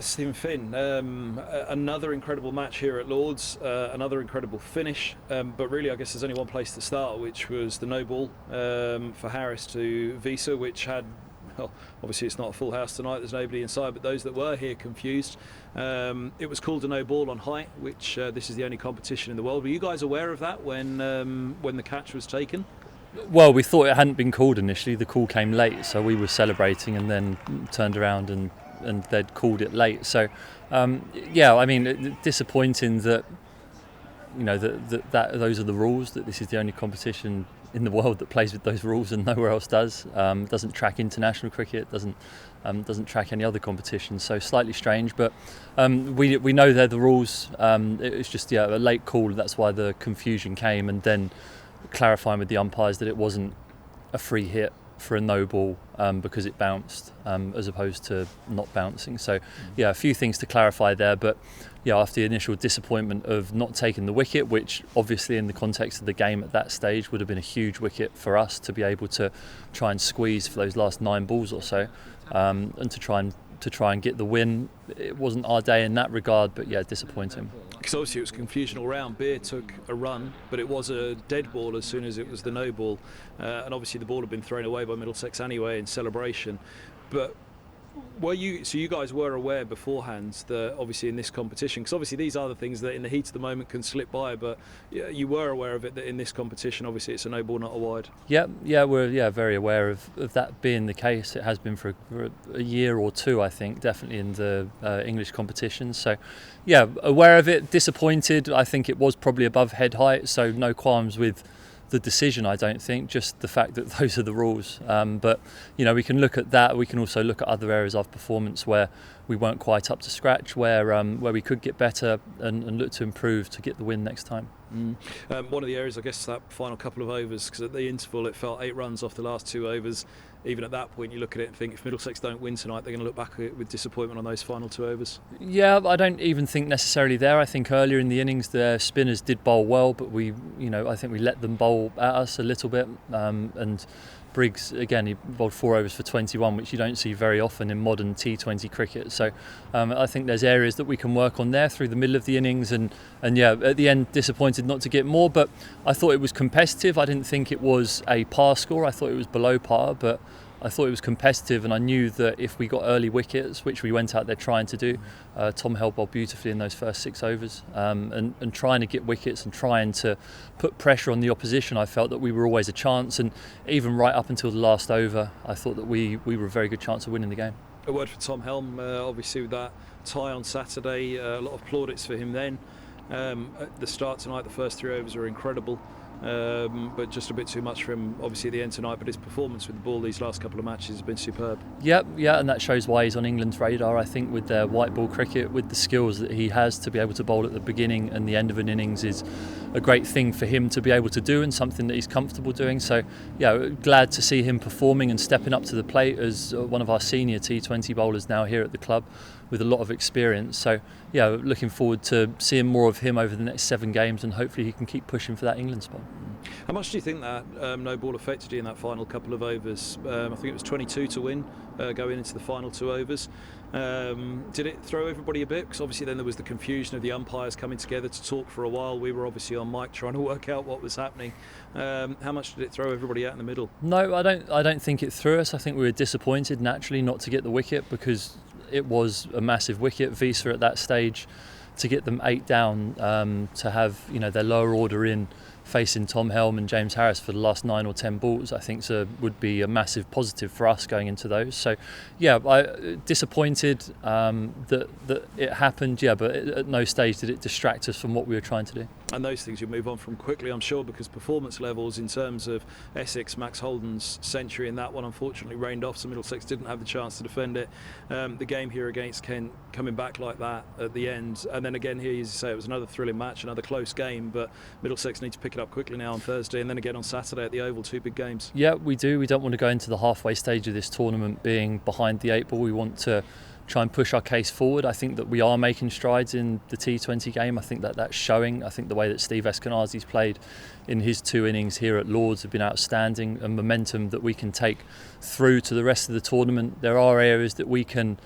Steven Finn, another incredible match here at Lord's, another incredible finish, but really I guess there's only one place to start, which was the no ball for Harris to Visa, which had, well, obviously it's not a full house tonight, there's nobody inside, but those that were here confused. It was called a no ball on height, which this is the only competition in the world. Were you guys aware of that when the catch was taken? Well, we thought it hadn't been called initially. The call came late, so we were celebrating and then turned around and they'd called it late. So, yeah, I mean, disappointing that that those are the rules. That this is the only competition in the world that plays with those rules and nowhere else does. Doesn't track international cricket. Doesn't track any other competition. So slightly strange, but we know they're the rules. It was just a late call. That's why the confusion came, and then clarifying with the umpires that it wasn't a free hit for a no ball because it bounced as opposed to not bouncing. So yeah, a few things to clarify there, but yeah, after the initial disappointment of not taking the wicket, which obviously in the context of the game at that stage would have been a huge wicket for us to be able to try and squeeze for those last 9 balls or so, and to try and get the win. It wasn't our day in that regard, but yeah, disappointing. Because obviously it was a confusion all round. Beer took a run, but it was a dead ball as soon as it was the no ball, and obviously the ball had been thrown away by Middlesex anyway in celebration. But you guys were aware beforehand that obviously in this competition, because obviously these are the things that in the heat of the moment can slip by, but you were aware of it, that in this competition obviously it's a no ball, not a wide. Yeah, we're very aware of that being the case. It has been for a year or two, I think, definitely in the English competitions. So yeah, aware of it, disappointed. I think it was probably above head height, so no qualms with the decision, I don't think, just the fact that those are the rules. But we can look at that. We can also look at other areas of performance where we weren't quite up to scratch, where we could get better and look to improve to get the win next time. One of the areas, I guess, that final couple of overs, because at the interval it felt 8 runs off the last 2 overs. Even at that point, you look at it and think if Middlesex don't win tonight, they're going to look back at it with disappointment on those final 2 overs. Yeah, I don't even think necessarily there. I think earlier in the innings, their spinners did bowl well, but I think we let them bowl at us a little bit. And Briggs, again, he bowled 4 overs for 21, which you don't see very often in modern T20 cricket. So I think there's areas that we can work on there through the middle of the innings. And yeah, at the end, disappointed not to get more, but I thought it was competitive. I didn't think it was a par score. I thought it was below par, but I thought it was competitive, and I knew that if we got early wickets, which we went out there trying to do, Tom held bowled beautifully in those first 6 overs, and trying to get wickets and trying to put pressure on the opposition. I felt that we were always a chance, and even right up until the last over, I thought that we were a very good chance of winning the game. A word for Tom Helm, obviously with that tie on Saturday, a lot of plaudits for him then. At the start tonight, the first 3 overs were incredible. But just a bit too much for him obviously at the end tonight, but his performance with the ball these last couple of matches has been superb. Yeah, and that shows why he's on England's radar. I think with their white ball cricket, with the skills that he has to be able to bowl at the beginning and the end of an innings is a great thing for him to be able to do, and something that he's comfortable doing. So yeah, glad to see him performing and stepping up to the plate as one of our senior T20 bowlers now here at the club with a lot of experience. So yeah, looking forward to seeing more of him over the next 7 games, and hopefully he can keep pushing for that England spot. How much do you think that no ball affected you in that final couple of overs? I think it was 22 to win going into the final 2 overs. Did it throw everybody a bit? Because obviously then there was the confusion of the umpires coming together to talk for a while. We were obviously on mic trying to work out what was happening. How much did it throw everybody out in the middle? No, I don't think it threw us. I think we were disappointed naturally not to get the wicket, because it was a massive wicket. Visa at that stage, to get them 8 down, to have their lower order in facing Tom Helm and James Harris for the last 9 or 10 balls, I think would be a massive positive for us going into those. So yeah, disappointed that it happened, yeah, but at no stage did it distract us from what we were trying to do. And those things you'll move on from quickly, I'm sure, because performance levels in terms of Essex, Max Holden's century in that one unfortunately rained off, so Middlesex didn't have the chance to defend it. The game here against Kent coming back like that at the end, and then again here, as you say, it was another thrilling match, another close game, but Middlesex need to pick it up quickly now on Thursday, and then again on Saturday at the Oval, 2 big games. Yeah, we do. We don't want to go into the halfway stage of this tournament being behind the 8 ball. We want to try and push our case forward. I think that we are making strides in the T20 game. I think that that's showing. I think the way that Steve Eskenazi's played in his 2 innings here at Lord's have been outstanding, and momentum that we can take through to the rest of the tournament. There are areas that we can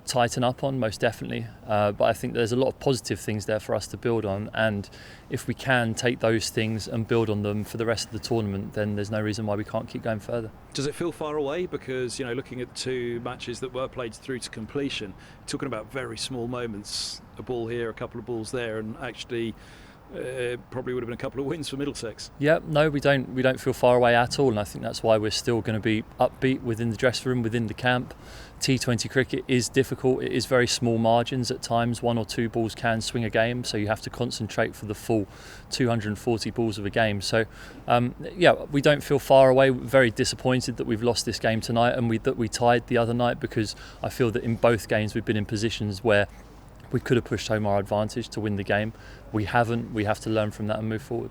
tighten up on, most definitely. But I think there's a lot of positive things there for us to build on, and if we can take those things and build on them for the rest of the tournament, then there's no reason why we can't keep going further. Does it feel far away? Because, you know, looking at the 2 matches that were played through to completion, talking about very small moments, a ball here, a couple of balls there, and actually probably would have been a couple of wins for Middlesex. Yeah, no, we don't feel far away at all, and I think that's why we're still going to be upbeat within the dressing room, within the camp. T20 cricket is difficult. It is very small margins at times. 1 or 2 balls can swing a game, so you have to concentrate for the full 240 balls of a game. So, we don't feel far away. We're very disappointed that we've lost this game tonight, and that we tied the other night, because I feel that in both games we've been in positions where we could have pushed home our advantage to win the game. We haven't. We have to learn from that and move forward.